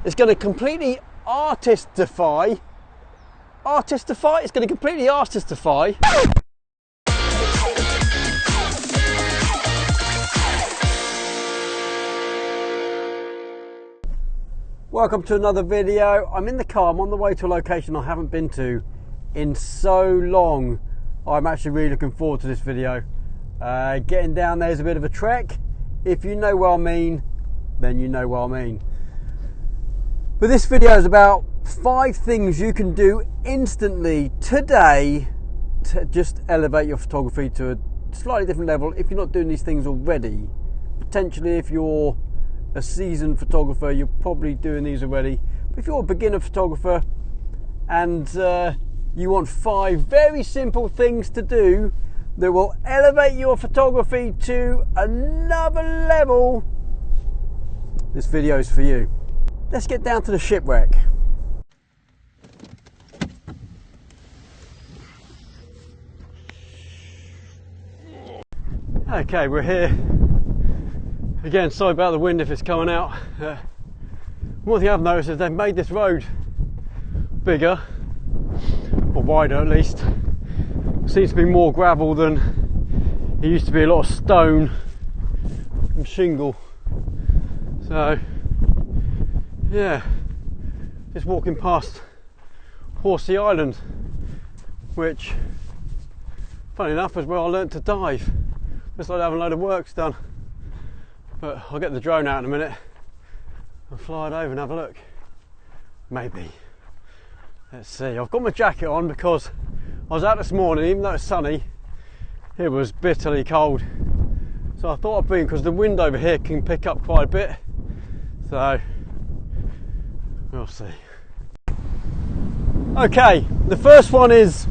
It's going to completely artistify. It's going to completely artistify. Welcome to another video. I'm in the car. I'm on the way to a location I haven't been to in so long. I'm actually really looking forward to this video. Getting down there is a bit of a trek. If you know what I mean, then you know what I mean. But this video is about 5 things you can do instantly today to just elevate your photography to a slightly different level if you're not doing these things already. Potentially if you're a seasoned photographer, you're probably doing these already. But if you're a beginner photographer and you want 5 very simple things to do that will elevate your photography to another level, this video is for you. Let's get down to the shipwreck. Okay, we're here. Again, sorry about the wind if it's coming out. One thing I've noticed is they've made this road bigger, or wider at least. Seems to be more gravel than it used to be, a lot of stone and shingle. So yeah, just walking past Horsey Island, which funny enough is where I learnt to dive. Just like having a load of works done. But I'll get the drone out in a minute and fly it over and have a look. Maybe. Let's see. I've got my jacket on because I was out this morning, even though it's sunny, it was bitterly cold. So I thought I'd bring, because the wind over here can pick up quite a bit. So we'll see. Okay, the first one is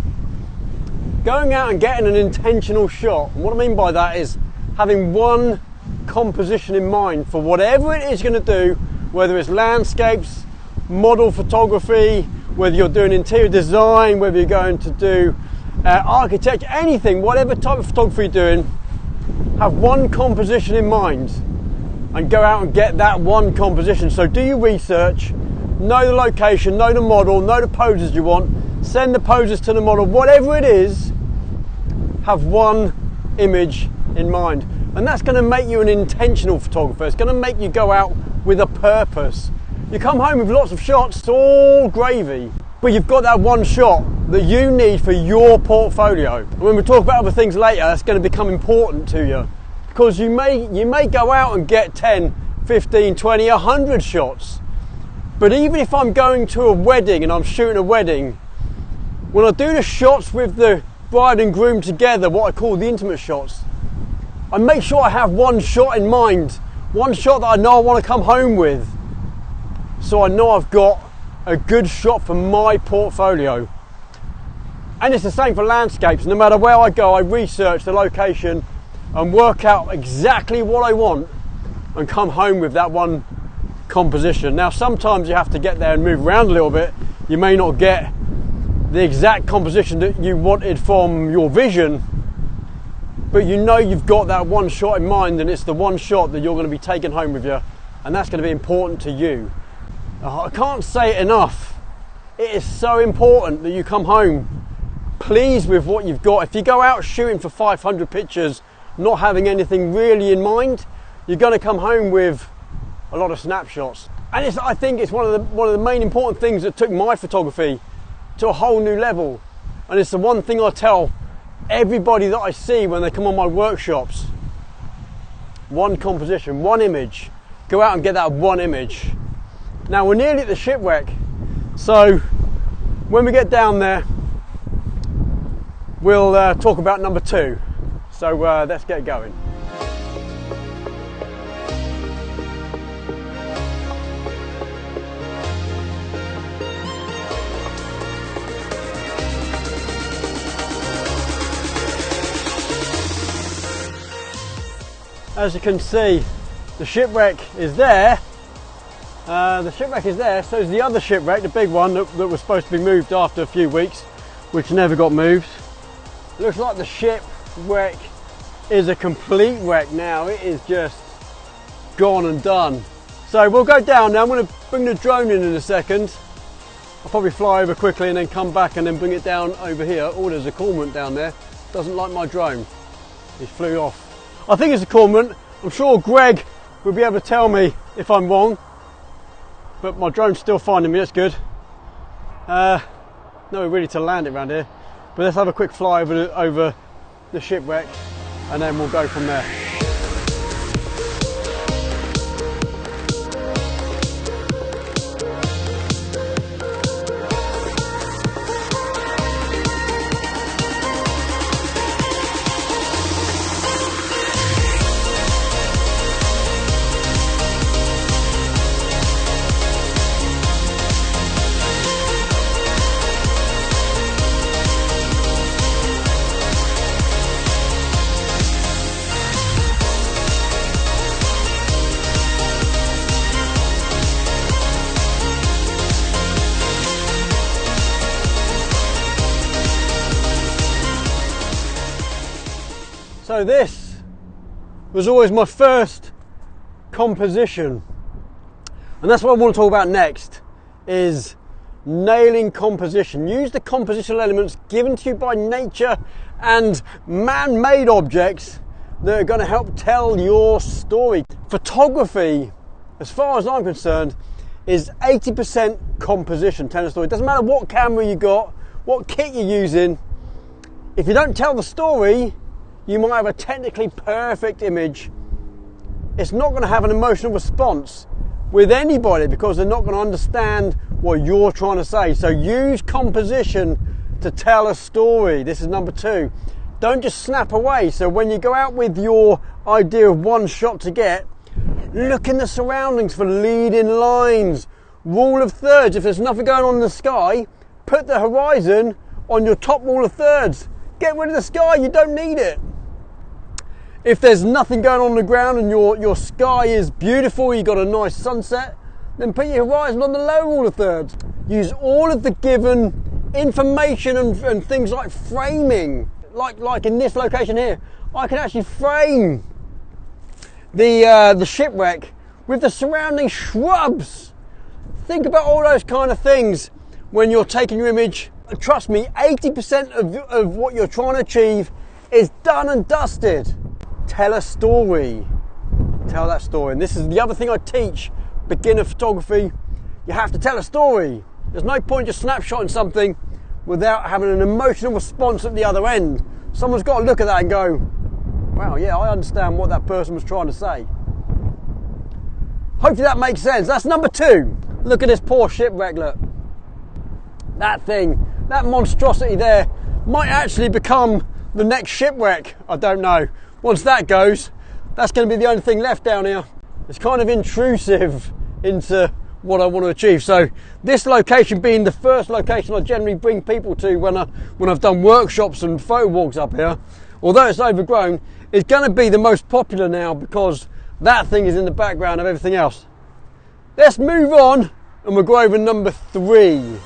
going out and getting an intentional shot. And what I mean by that is having one composition in mind for whatever it is you're going to do, whether it's landscapes, model photography, whether you're doing interior design, whether you're going to do architecture, anything, whatever type of photography you're doing, have one composition in mind and go out and get that one composition. So do your research, know the location, know the model, know the poses you want, send the poses to the model, whatever it is, have one image in mind. And that's going to make you an intentional photographer. It's going to make you go out with a purpose. You come home with lots of shots, it's all gravy, but you've got that one shot that you need for your portfolio. And when we talk about other things later, that's going to become important to you, because you may go out and get 10, 15, 20, 100 shots. But even if I'm going to a wedding and I'm shooting a wedding, when I do the shots with the bride and groom together, what I call the intimate shots, I make sure I have one shot in mind, one shot that I know I want to come home with. So I know I've got a good shot for my portfolio. And it's the same for landscapes. No matter where I go, I research the location and work out exactly what I want and come home with that one composition. Now sometimes you have to get there and move around a little bit. You may not get the exact composition that you wanted from your vision, but you know you've got that one shot in mind, and it's the one shot that you're going to be taking home with you, and that's going to be important to you. I can't say it enough. It is so important that you come home pleased with what you've got. If you go out shooting for 500 pictures, not having anything really in mind, you're going to come home with a lot of snapshots. And I think it's one of the main important things that took my photography to a whole new level. And it's the one thing I tell everybody that I see when they come on my workshops. One composition, one image. Go out and get that one image. Now we're nearly at the shipwreck, so when we get down there, we'll talk about number 2. So let's get going. As you can see, the shipwreck is there. So is the other shipwreck, the big one that was supposed to be moved after a few weeks, which never got moved. Looks like the shipwreck is a complete wreck now. It is just gone and done. So we'll go down now. I'm going to bring the drone in a second. I'll probably fly over quickly and then come back and then bring it down over here. Oh, there's a cormorant down there. Doesn't like my drone. He flew off. I think it's a cormorant. I'm sure Greg will be able to tell me if I'm wrong. But my drone's still finding me, that's good. No, we're ready to land it around here. But let's have a quick fly over the shipwreck and then we'll go from there. So this was always my first composition, and that's what I want to talk about next, is nailing composition. Use the compositional elements given to you by nature and man-made objects that are going to help tell your story. Photography, as far as I'm concerned, is 80% composition, telling a story. It doesn't matter what camera you got, what kit you're using. If you don't tell the story, you might have a technically perfect image. It's not going to have an emotional response with anybody because they're not going to understand what you're trying to say. So use composition to tell a story. This is number 2. Don't just snap away. So when you go out with your idea of one shot to get, look in the surroundings for leading lines. Rule of thirds. If there's nothing going on in the sky, put the horizon on your top rule of thirds. Get rid of the sky, you don't need it. If there's nothing going on the ground and your sky is beautiful, you've got a nice sunset, then put your horizon on the low rule of thirds. Use all of the given information and things like framing, like in this location here. I can actually frame the shipwreck with the surrounding shrubs. Think about all those kind of things when you're taking your image. Trust me, 80% of what you're trying to achieve is done and dusted. Tell a story. Tell that story. And this is the other thing I teach beginner photography. You have to tell a story. There's no point just snapshotting something without having an emotional response at the other end. Someone's got to look at that and go, wow, yeah, I understand what that person was trying to say. Hopefully that makes sense. That's number 2. Look at this poor shipwreck, look. That thing, that monstrosity there might actually become the next shipwreck. I don't know. Once that goes, that's going to be the only thing left down here. It's kind of intrusive into what I want to achieve. So this location being the first location I generally bring people to when I've done workshops and photo walks up here, although it's overgrown, it's going to be the most popular now because that thing is in the background of everything else. Let's move on and we'll go over number 3.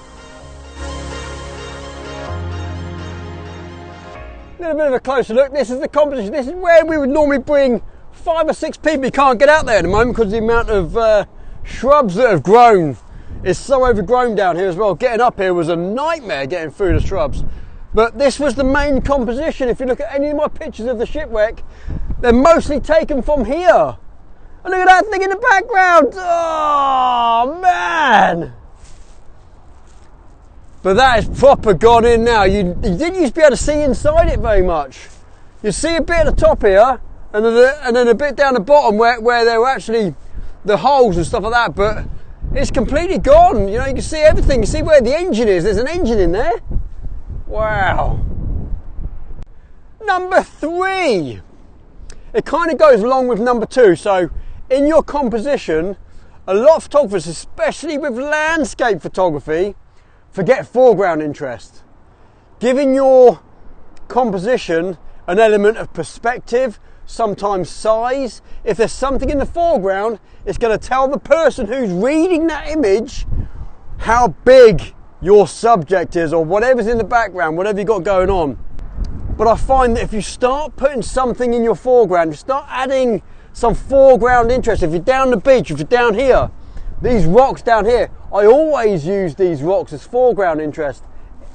A bit of a closer look. This is the composition. This is where we would normally bring 5 or 6 people. You can't get out there at the moment because the amount of shrubs that have grown is so overgrown down here as well. Getting up here was a nightmare, getting through the shrubs. But this was the main composition. If you look at any of my pictures of the shipwreck, they're mostly taken from here. And look at that thing in the background. Oh man! But that is proper gone in now. You didn't used to be able to see inside it very much. You see a bit at the top here, and then a bit down the bottom where there were actually the holes and stuff like that, but it's completely gone. You know, you can see everything. You see where the engine is. There's an engine in there. Wow. Number 3. It kind of goes along with number 2. So in your composition, a lot of photographers, especially with landscape photography, forget foreground interest. Giving your composition an element of perspective, sometimes size. If there's something in the foreground, it's going to tell the person who's reading that image how big your subject is, or whatever's in the background, whatever you've got going on. But I find that if you start putting something in your foreground, you start adding some foreground interest. If you're down the beach, if you're down here, these rocks down here, I always use these rocks as foreground interest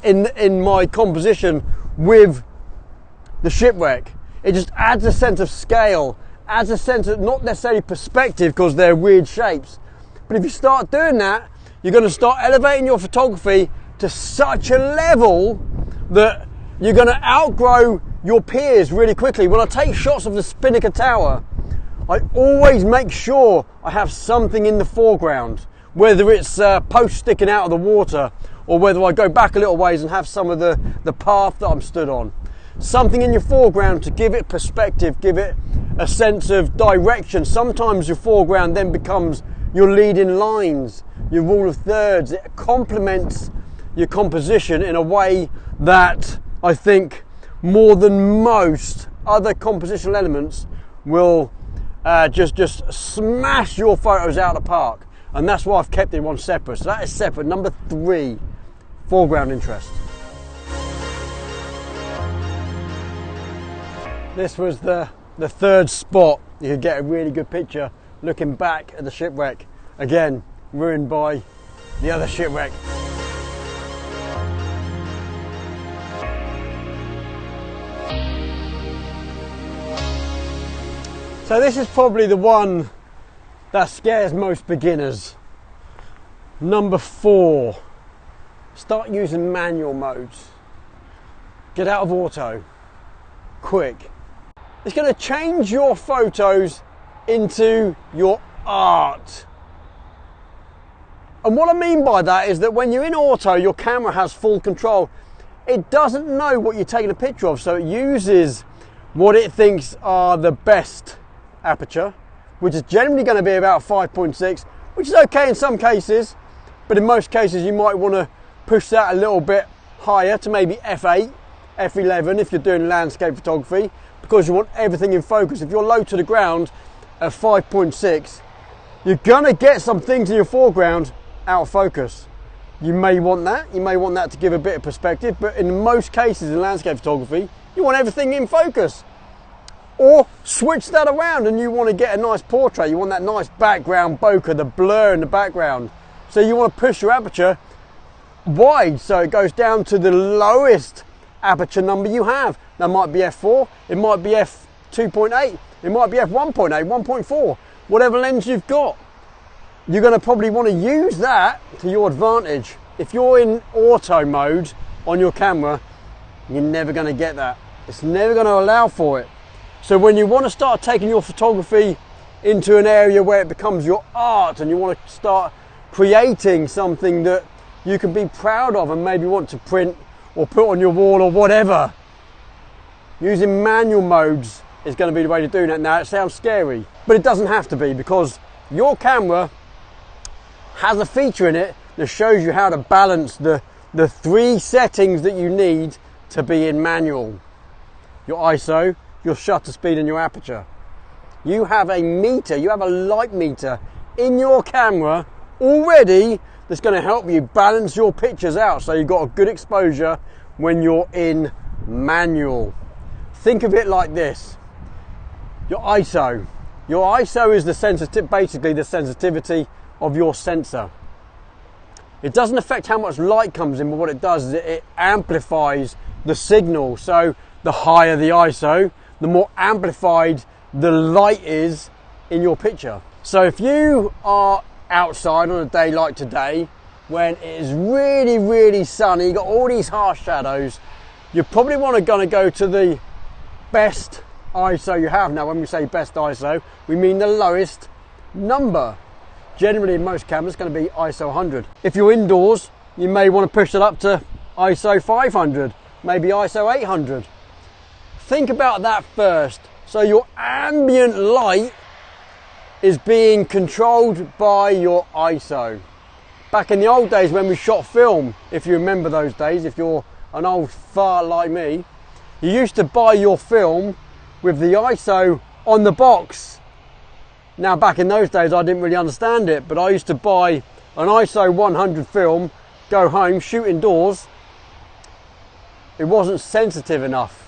in my composition with the shipwreck. It just adds a sense of scale, adds a sense of not necessarily perspective because they're weird shapes. But if you start doing that, you're going to start elevating your photography to such a level that you're going to outgrow your peers really quickly. When I take shots of the Spinnaker Tower, I always make sure I have something in the foreground, whether it's posts sticking out of the water or whether I go back a little ways and have some of the path that I'm stood on. Something in your foreground to give it perspective, give it a sense of direction. Sometimes your foreground then becomes your leading lines, your rule of thirds. It complements your composition in a way that I think more than most other compositional elements will just smash your photos out of the park. And that's why I've kept it one separate. So that is separate. Number 3, foreground interest. This was the third spot. You could get a really good picture looking back at the shipwreck. Again, ruined by the other shipwreck. So this is probably the one that scares most beginners. Number 4, start using manual modes. Get out of auto, quick. It's going to change your photos into your art. And what I mean by that is that when you're in auto, your camera has full control. It doesn't know what you're taking a picture of, so it uses what it thinks are the best aperture, which is generally going to be about 5.6, which is okay in some cases, but in most cases you might want to push that a little bit higher to maybe f8, f11 if you're doing landscape photography, because you want everything in focus. If you're low to the ground at 5.6, you're going to get some things in your foreground out of focus. You may want that to give a bit of perspective, but in most cases in landscape photography, you want everything in focus. Or switch that around and you want to get a nice portrait. You want that nice background bokeh, the blur in the background. So you want to push your aperture wide so it goes down to the lowest aperture number you have. That might be f4, it might be f2.8, it might be f1.8, 1.4, whatever lens you've got. You're going to probably want to use that to your advantage. If you're in auto mode on your camera, you're never going to get that. It's never going to allow for it. So when you want to start taking your photography into an area where it becomes your art and you want to start creating something that you can be proud of and maybe want to print or put on your wall or whatever, using manual modes is going to be the way to do that. Now it sounds scary, but it doesn't have to be, because your camera has a feature in it that shows you how to balance the 3 settings that you need to be in manual. Your ISO, your shutter speed and your aperture. You have a meter, you have a light meter in your camera already that's going to help you balance your pictures out so you've got a good exposure when you're in manual. Think of it like this. Your ISO is basically the sensitivity of your sensor. It doesn't affect how much light comes in, but what it does is it amplifies the signal. So the higher the ISO, the more amplified the light is in your picture. So if you are outside on a day like today, when it is really, really sunny, you've got all these harsh shadows, you probably want to go to the best ISO you have. Now when we say best ISO, we mean the lowest number. Generally in most cameras it's going to be ISO 100. If you're indoors, you may want to push it up to ISO 500, maybe ISO 800. Think about that first. So your ambient light is being controlled by your ISO. Back in the old days when we shot film, if you remember those days, if you're an old fart like me, you used to buy your film with the ISO on the box. Now back in those days I didn't really understand it, but I used to buy an ISO 100 film, go home, shoot indoors. It wasn't sensitive enough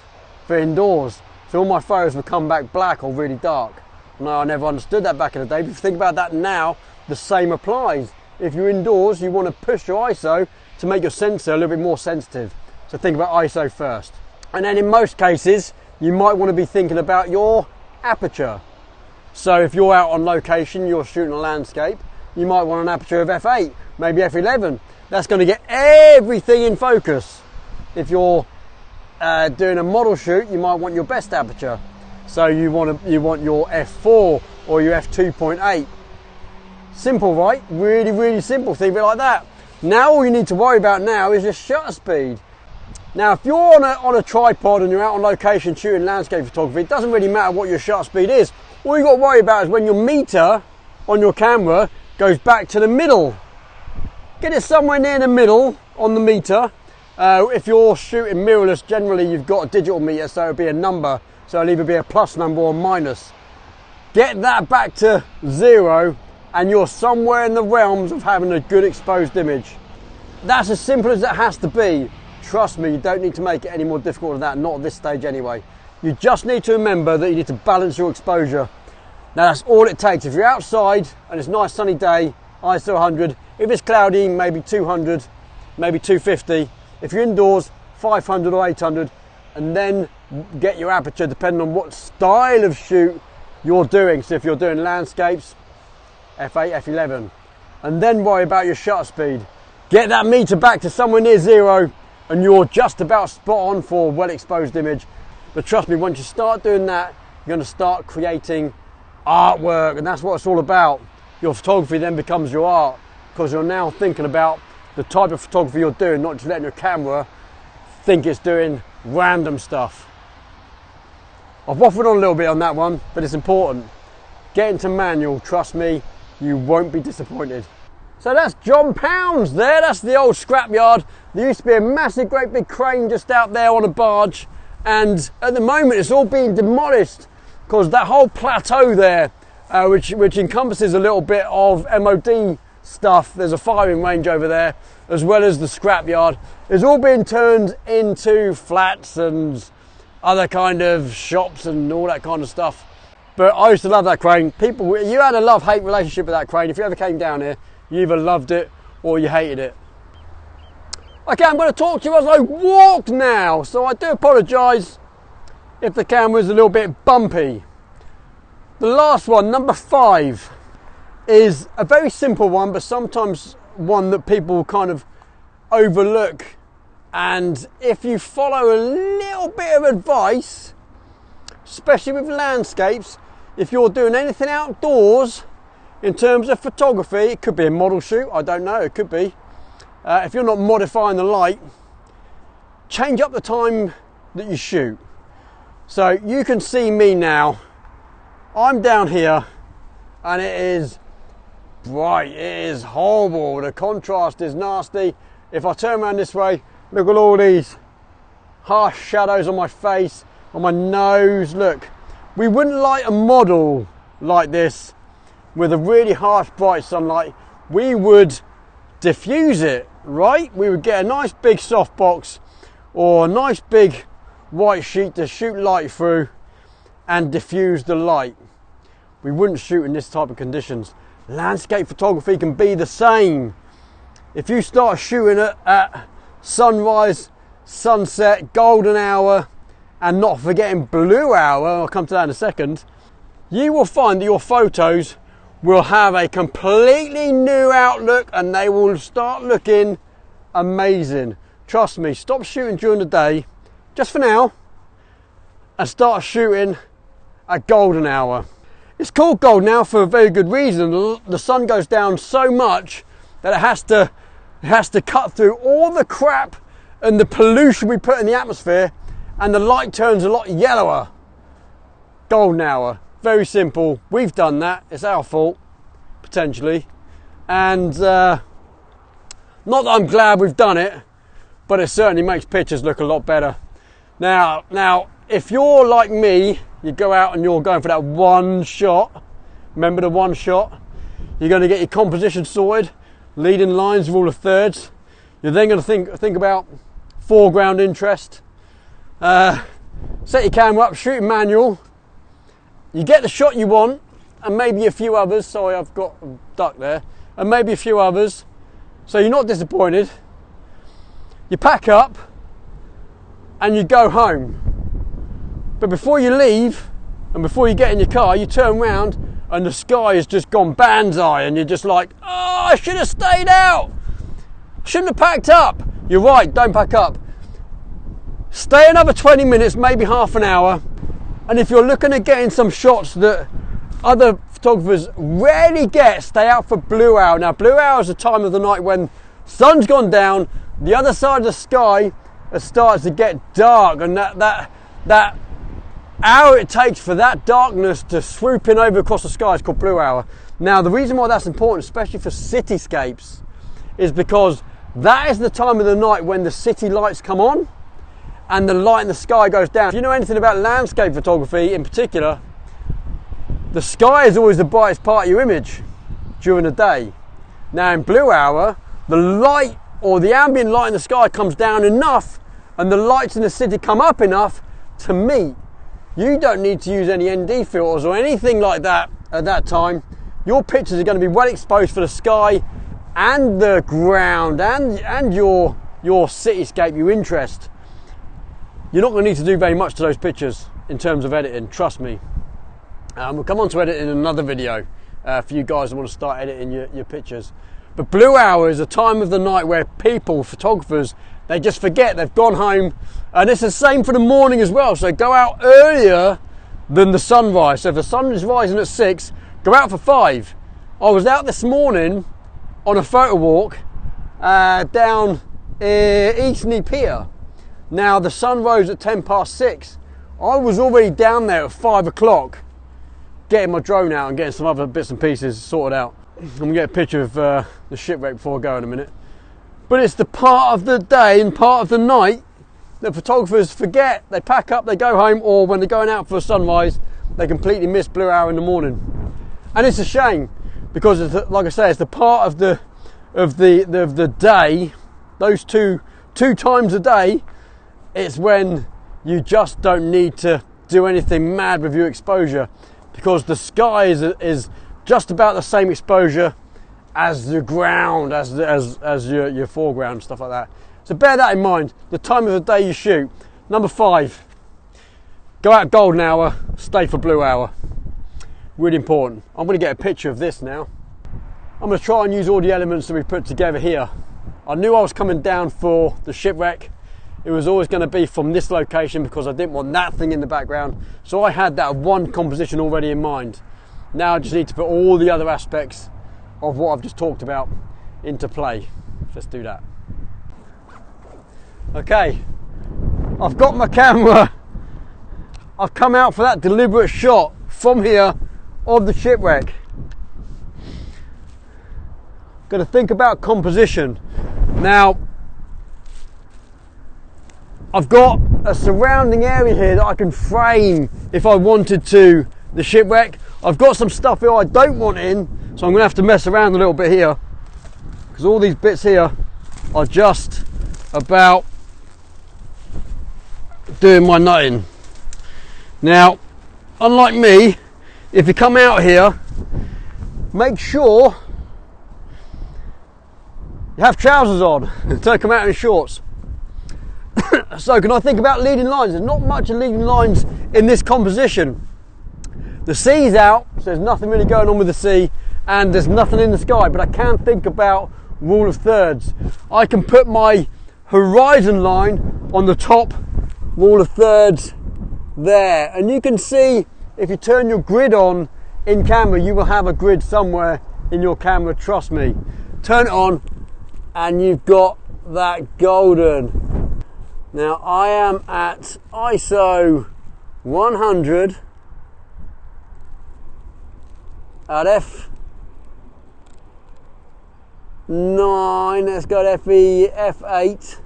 for indoors, so all my photos would come back black or really dark. No, I never understood that back in the day. If you think about that now, the same applies. If you're indoors, you want to push your ISO to make your sensor a little bit more sensitive. So think about ISO first. And then in most cases, you might want to be thinking about your aperture. So if you're out on location, you're shooting a landscape, you might want an aperture of f8, maybe f11. That's going to get everything in focus. If you're doing a model shoot, you might want your best aperture. So you want your f4 or your f2.8. Simple, right? Really, really simple. Think of it like that. Now all you need to worry about now is your shutter speed. Now if you're on a tripod and you're out on location shooting landscape photography, it doesn't really matter what your shutter speed is. All you've got to worry about is when your meter on your camera goes back to the middle. Get it somewhere near the middle on the meter. If you're shooting mirrorless, generally you've got a digital meter, so it'll be a number. So it'll either be a plus number or minus. Get that back to 0 and you're somewhere in the realms of having a good exposed image. That's as simple as it has to be. Trust me, you don't need to make it any more difficult than that, not at this stage anyway. You just need to remember that you need to balance your exposure. Now that's all it takes. If you're outside and it's a nice sunny day, ISO 100. If it's cloudy, maybe 200, maybe 250. If you're indoors, 500 or 800, and then get your aperture depending on what style of shoot you're doing. So if you're doing landscapes, f8, f11, and then worry about your shutter speed. Get that meter back to somewhere near 0 and you're just about spot on for a well exposed image. But trust me, once you start doing that, you're going to start creating artwork, and that's what it's all about. Your photography then becomes your art, because you're now thinking about the type of photography you're doing, not just letting your camera think it's doing random stuff. I've waffled on a little bit on that one, but it's important. Get into manual, trust me, you won't be disappointed. So that's John Pounds there, that's the old scrapyard. There used to be a massive, great big crane just out there on a barge, and at the moment it's all being demolished because that whole plateau there, which encompasses a little bit of MOD stuff, there's a firing range over there, as well as the scrapyard, is all being turned into flats and other kind of shops and all that kind of stuff. But I used to love that crane. You had a love-hate relationship with that crane. If you ever came down here, you either loved it or you hated it. Okay, I'm going to talk to you as I walk now, so I do apologise if the camera's a little bit bumpy. The last one, number 5, is a very simple one, but sometimes one that people kind of overlook. And if you follow a little bit of advice, especially with landscapes, if you're doing anything outdoors in terms of photography, it could be a model shoot, I don't know, it could be. If you're not modifying the light, change up the time that you shoot. So you can see me now, I'm down here and it is bright, it is horrible, the contrast is nasty. If I turn around this way, look at all these harsh shadows on my face, on my nose. Look, we wouldn't light a model like this with a really harsh bright sunlight. We would diffuse it, right? We would get a nice big softbox or a nice big white sheet to shoot light through and diffuse the light. We wouldn't shoot in this type of conditions. Landscape photography can be the same. If you start shooting at sunrise, sunset, golden hour, and not forgetting blue hour, I'll come to that in a second, you will find that your photos will have a completely new outlook and they will start looking amazing. Trust me, stop shooting during the day, just for now, and start shooting at golden hour. It's called golden hour for a very good reason. The sun goes down so much that it has to cut through all the crap and the pollution we put in the atmosphere, and the light turns a lot yellower. Golden hour, very simple. We've done that, it's our fault, potentially. And not that I'm glad we've done it, but it certainly makes pictures look a lot better. Now, if you're like me, you go out and you're going for that one shot, remember the one shot? You're going to get your composition sorted, leading lines, rule of thirds. You're then going to think about foreground interest. Set your camera up, shoot in manual. You get the shot you want, and maybe a few others. Sorry, I've got a duck there. And maybe a few others. So you're not disappointed. You pack up and you go home. But before you leave and before you get in your car, you turn around and the sky has just gone banzai and you're just like, oh, I should have stayed out. Shouldn't have packed up. You're right, don't pack up. Stay another 20 minutes, maybe half an hour. And if you're looking at getting some shots that other photographers rarely get, stay out for blue hour. Now, blue hour is the time of the night when sun's gone down, the other side of the sky starts to get dark, and that hour it takes for that darkness to swoop in over across the sky is called blue hour. Now, the reason why that's important, especially for cityscapes, is because that is the time of the night when the city lights come on and the light in the sky goes down. If you know anything about landscape photography in particular, the sky is always the brightest part of your image during the day. Now in blue hour, the light or the ambient light in the sky comes down enough and the lights in the city come up enough to meet. You don't need to use any ND filters or anything like that at that time. Your pictures are going to be well exposed for the sky and the ground and your cityscape, your interest. You're not going to need to do very much to those pictures in terms of editing, trust me. We'll come on to editing in another video for you guys that want to start editing your pictures. But blue hour is a time of the night where people, photographers, they just forget, they've gone home. And it's the same for the morning as well. So go out earlier than the sunrise. So if the sun is rising at 6, go out for 5. I was out this morning on a photo walk down Eastney Pier. Now the sun rose at 10 past 6. I was already down there at 5 o'clock getting my drone out and getting some other bits and pieces sorted out. I'm going to get a picture of the shipwreck before I go in a minute. But it's the part of the day and part of the night that photographers forget. They pack up, they go home, or when they're going out for a sunrise, they completely miss blue hour in the morning. And it's a shame because, it's like I say, it's the part of the day, those two times a day. It's when you just don't need to do anything mad with your exposure because the sky is just about the same exposure as the ground, as your foreground, stuff like that. So bear that in mind, the time of the day you shoot. Number 5, go out golden hour, stay for blue hour. Really important. I'm going to get a picture of this now. I'm going to try and use all the elements that we put together here. I knew I was coming down for the shipwreck. It was always going to be from this location because I didn't want that thing in the background. So I had that one composition already in mind. Now I just need to put all the other aspects of what I've just talked about into play. Let's do that. Okay, I've got my camera. I've come out for that deliberate shot from here of the shipwreck. Got to think about composition. Now, I've got a surrounding area here that I can frame if I wanted to the shipwreck. I've got some stuff here I don't want in, so I'm going to have to mess around a little bit here because all these bits here are just about doing my nutting. Now, unlike me, if you come out here, make sure you have trousers on. Don't come out in shorts. So can I think about leading lines? There's not much of leading lines in this composition. The sea's out, so there's nothing really going on with the sea, and there's nothing in the sky, but I can think about rule of thirds. I can put my horizon line on the top rule of thirds there, and you can see if you turn your grid on in camera, you will have a grid somewhere in your camera, trust me. Turn it on and you've got that golden. Now I am at ISO 100 at F9, let's go to F8,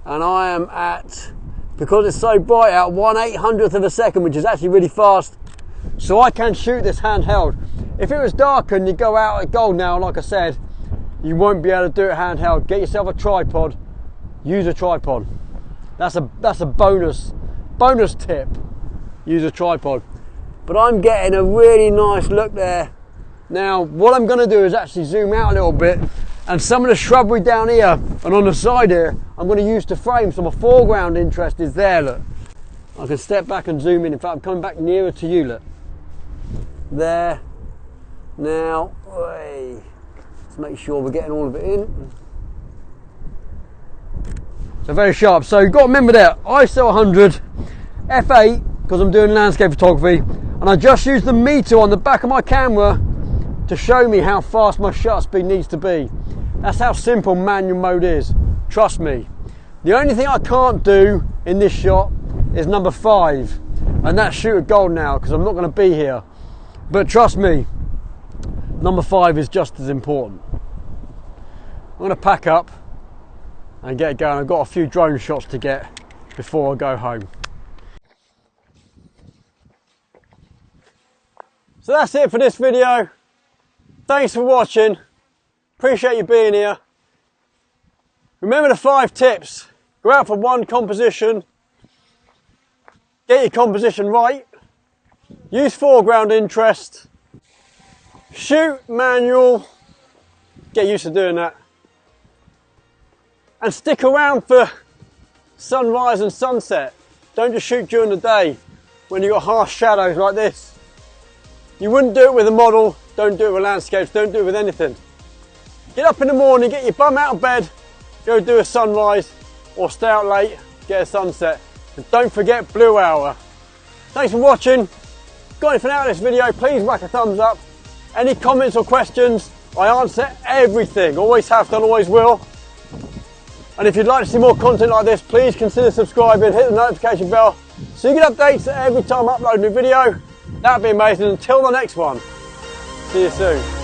and I am at, because it's so bright out, 1/800th of a second, which is actually really fast, so I can shoot this handheld. If it was darker and you go out at gold now, like I said, you won't be able to do it handheld. Get yourself a tripod, use a tripod. That's a bonus tip. Use a tripod. but I'm getting a really nice look there. Now, what I'm going to do is actually zoom out a little bit, and some of the shrubbery down here and on the side here, I'm going to use to frame, so my foreground interest is there, look. I can step back and zoom in. In fact, I'm coming back nearer to you, look. There. Now, let's make sure we're getting all of it in. So very sharp. So you've got to remember there, ISO 100, f8, because I'm doing landscape photography, and I just use the meter on the back of my camera to show me how fast my shutter speed needs to be. That's how simple manual mode is. Trust me. The only thing I can't do in this shot is number 5, and that's shoot at gold now, because I'm not going to be here. But trust me, number 5 is just as important. I'm going to pack up and get going. I've got a few drone shots to get before I go home. So that's it for this video. Thanks for watching. Appreciate you being here. Remember the 5 tips. Go out for one composition. Get your composition right. Use foreground interest. Shoot manual. Get used to doing that. And stick around for sunrise and sunset. Don't just shoot during the day when you've got harsh shadows like this. You wouldn't do it with a model. Don't do it with landscapes. Don't do it with anything. Get up in the morning, get your bum out of bed, go do a sunrise, or stay out late, get a sunset. And don't forget blue hour. Thanks for watching. Got anything out of this video, please whack a thumbs up. Any comments or questions, I answer everything. Always have done, always will. And if you'd like to see more content like this, please consider subscribing, hit the notification bell so you get updates every time I upload a new video. That'd be amazing. Until the next one, see you soon.